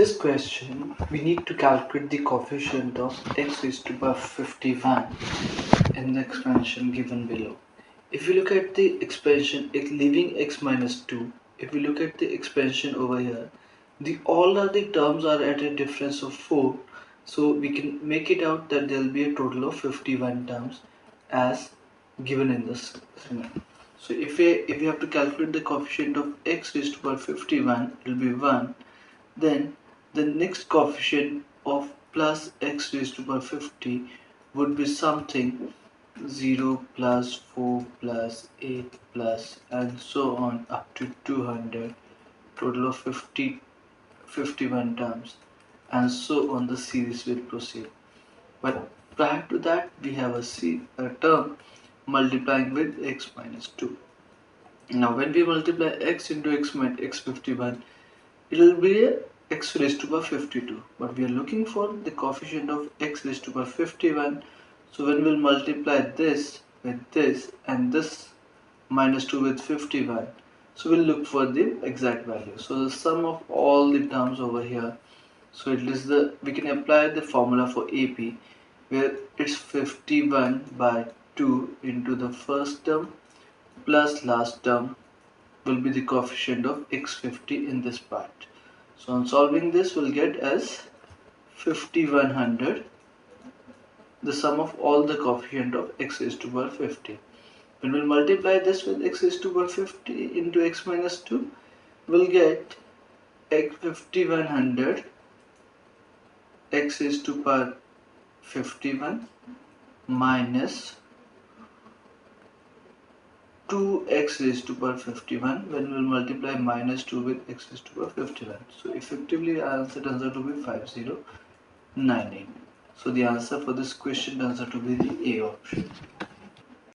this question, we need to calculate the coefficient of x raised to power 51 in the expansion given below. If we look at the expansion leaving x minus 2, if we look at the expansion over here, all other terms are at a difference of 4, so we can make it out that there will be a total of 51 terms as given in this segment. So if we have to calculate the coefficient of x raised to power 51, it will be 1. Then the next coefficient of plus x raised to power 50 would be something 0 plus 4 plus 8 plus and so on up to 200, total of 51 terms, and so on the series will proceed. But prior to that we have a term multiplying with x minus 2. Now when we multiply x into x 51, it will be a x raised to power 52, but we are looking for the coefficient of x raised to power 51. So when we'll multiply this with this and this minus 2 with 51, so we'll look for the exact value. So the sum of all the terms over here, so it is we can apply the formula for AP, where it's 51 by 2 into the first term plus last term will be the coefficient of x50 in this part. So on solving this, we'll get as 5100, the sum of all the coefficient of x raised to power 50. When we'll multiply this with x raised to power 50 into x minus 2, we'll get x 5100 x raised to power 51 minus 2x raised to power 51 when we'll multiply minus 2 with x raised to power 51. So effectively our answer turns out to be 5098. So the answer for this question turns out to be the A option.